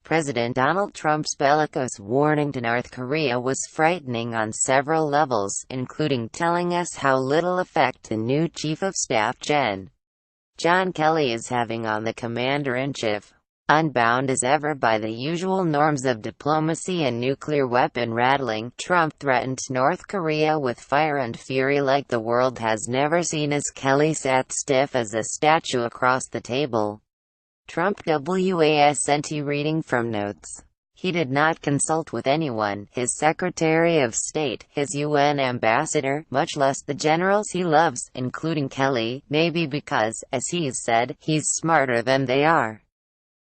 President Donald Trump's bellicose warning to North Korea was frightening on several levels, including telling us how little effect the new Chief of Staff John Kelly is having on the Commander-in-Chief. Unbound as ever by the usual norms of diplomacy and nuclear weapon rattling, Trump threatened North Korea with fire and fury like the world has never seen as Kelly sat stiff as a statue across the table. Trump wasn't reading from notes. He did not consult with anyone, his Secretary of State, his UN ambassador, much less the generals he loves, including Kelly, maybe because, as he's said, he's smarter than they are.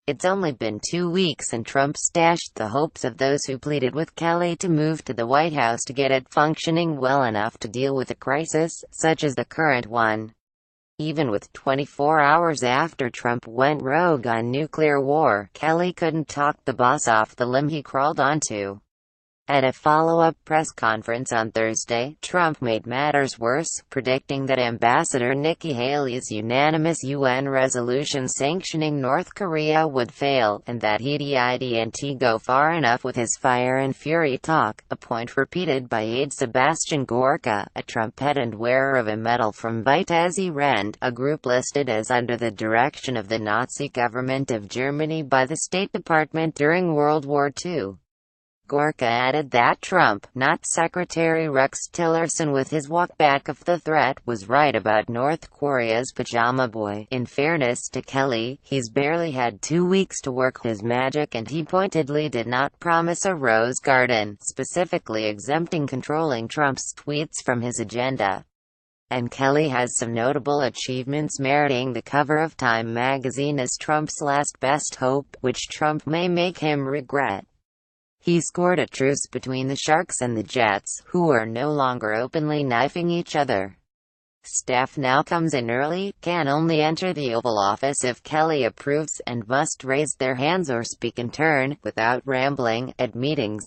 It's only been 2 weeks and Trump stashed the hopes of those who pleaded with Kelly to move to the White House to get it functioning well enough to deal with a crisis, such as the current one. Even with 24 hours after Trump went rogue on nuclear war, Kelly couldn't talk the boss off the limb he crawled onto. At a follow-up press conference on Thursday, Trump made matters worse, predicting that Ambassador Nikki Haley's unanimous UN resolution sanctioning North Korea would fail, and that he'd go far enough with his fire and fury talk, a point repeated by aide Sebastian Gorka, a Trump pedant wearer of a medal from Vitesse Rend, a group listed as under the direction of the Nazi government of Germany by the State Department during World War II. Gorka added that Trump, not Secretary Rex Tillerson with his walkback of the threat, was right about North Korea's pajama boy. In fairness to Kelly, he's barely had 2 weeks to work his magic and he pointedly did not promise a rose garden, specifically exempting controlling Trump's tweets from his agenda. And Kelly has some notable achievements meriting the cover of Time magazine as Trump's last best hope, which Trump may make him regret. He scored a truce between the Sharks and the Jets, who are no longer openly knifing each other. Staff now comes in early, can only enter the Oval Office if Kelly approves, and must raise their hands or speak in turn, without rambling, at meetings.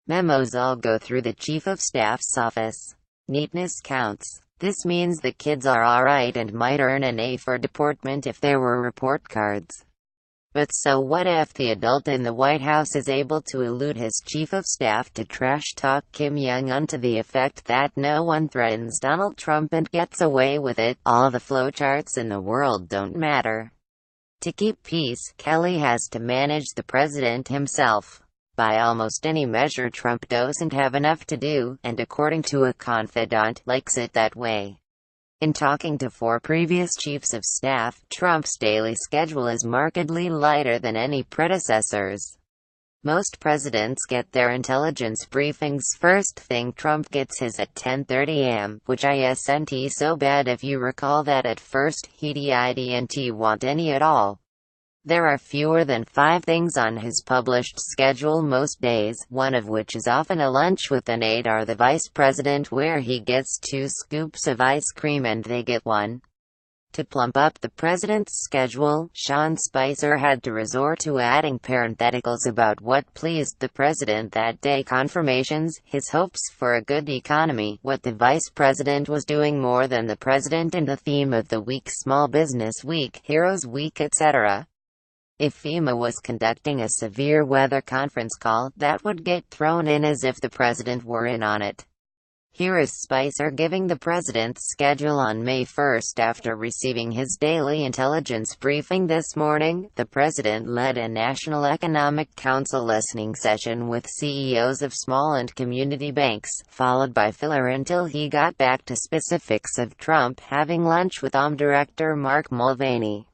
Memos all go through the Chief of Staff's office. Neatness counts. This means the kids are alright and might earn an A for deportment if there were report cards. But so what if the adult in the White House is able to elude his Chief of Staff to trash-talk Kim Jong-un to the effect that no one threatens Donald Trump and gets away with it, all the flowcharts in the world don't matter. To keep peace, Kelly has to manage the president himself. By almost any measure Trump doesn't have enough to do, and according to a confidant, likes it that way. In talking to 4 previous chiefs of staff, Trump's daily schedule is markedly lighter than any predecessor's. Most presidents get their intelligence briefings first thing. Trump gets his at 10:30 a.m., which isn't so bad if you recall that at first he didn't want any at all. There are fewer than 5 things on his published schedule most days, one of which is often a lunch with an aide or the vice president where he gets 2 scoops of ice cream and they get 1. To plump up the president's schedule, Sean Spicer had to resort to adding parentheticals about what pleased the president that day, confirmations, his hopes for a good economy, what the vice president was doing more than the president, and the theme of the week: Small Business Week, Heroes Week, etc. If FEMA was conducting a severe weather conference call, that would get thrown in as if the president were in on it. Here is Spicer giving the president's schedule on May 1 after receiving his daily intelligence briefing this morning. The president led a National Economic Council listening session with CEOs of small and community banks, followed by filler until he got back to specifics of Trump having lunch with Director Mark Mulvaney.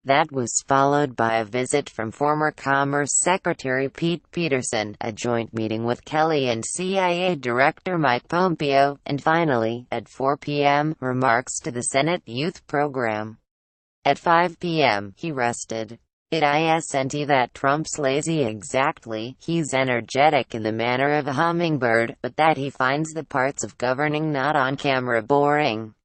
That was followed by a visit from former Commerce Secretary Pete Peterson, a joint meeting with Kelly and CIA Director Mike Pompeo, and finally, at 4 p.m., remarks to the Senate Youth Program. At 5 p.m., he rested. It isn't that Trump's lazy exactly, he's energetic in the manner of a hummingbird, but that he finds the parts of governing not on camera boring.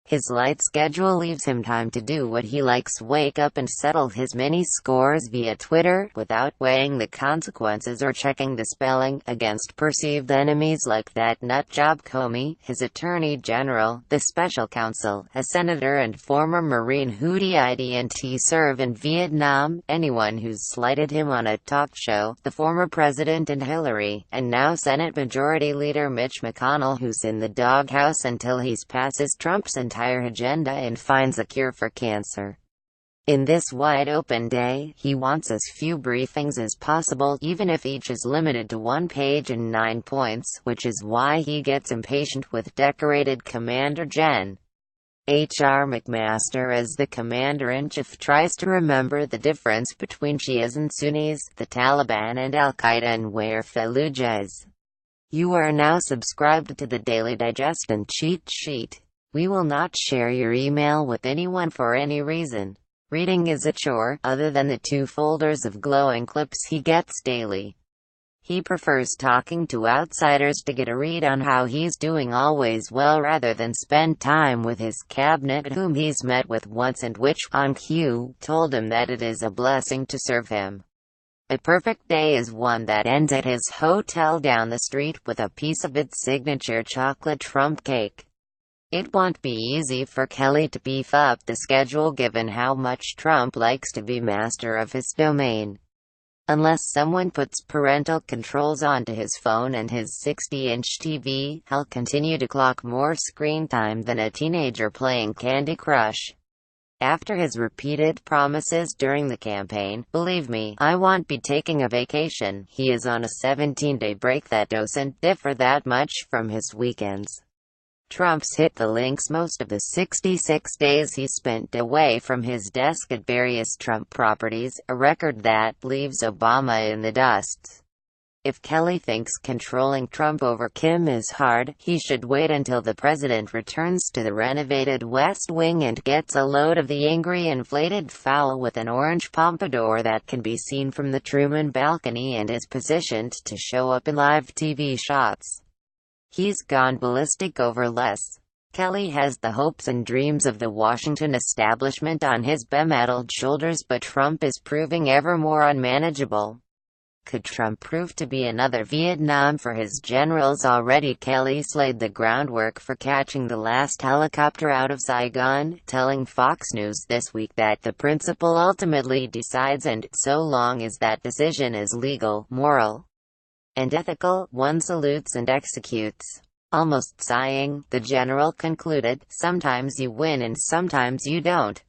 His light schedule leaves him time to do what he likes: wake up and settle his mini scores via Twitter, without weighing the consequences or checking the spelling, against perceived enemies like that nutjob Comey, his attorney general, the special counsel, a senator and former Marine who didn't serve in Vietnam, anyone who's slighted him on a talk show, the former president and Hillary, and now Senate Majority Leader Mitch McConnell, who's in the doghouse until he passes Trump's entire agenda and finds a cure for cancer. In this wide-open day, he wants as few briefings as possible, even if each is limited to 1 page and 9 points, which is why he gets impatient with decorated Commander Jen. H.R. McMaster as the Commander-in-Chief tries to remember the difference between Shias and Sunnis, the Taliban and Al-Qaeda, and where Fallujah is. You are now subscribed to the Daily Digest and Cheat Sheet. We will not share your email with anyone for any reason. Reading is a chore, other than the 2 folders of glowing clips he gets daily. He prefers talking to outsiders to get a read on how he's doing, always well, rather than spend time with his cabinet, whom he's met with once and which, on cue, told him that it is a blessing to serve him. A perfect day is one that ends at his hotel down the street with a piece of its signature chocolate Trump cake. It won't be easy for Kelly to beef up the schedule given how much Trump likes to be master of his domain. Unless someone puts parental controls onto his phone and his 60-inch TV, he'll continue to clock more screen time than a teenager playing Candy Crush. After his repeated promises during the campaign, "Believe me, I won't be taking a vacation," he is on a 17-day break that doesn't differ that much from his weekends. Trump's hit the links most of the 66 days he spent away from his desk at various Trump properties, a record that leaves Obama in the dust. If Kelly thinks controlling Trump over Kim is hard, he should wait until the president returns to the renovated West Wing and gets a load of the angry inflated fowl with an orange pompadour that can be seen from the Truman balcony and is positioned to show up in live TV shots. He's gone ballistic over less. Kelly has the hopes and dreams of the Washington establishment on his bemetaled shoulders, but Trump is proving ever more unmanageable. Could Trump prove to be another Vietnam for his generals already? Kelly laid the groundwork for catching the last helicopter out of Saigon, telling Fox News this week that the principal ultimately decides, and so long as that decision is legal, moral, and ethical, one salutes and executes. Almost sighing, the general concluded, "Sometimes you win and sometimes you don't."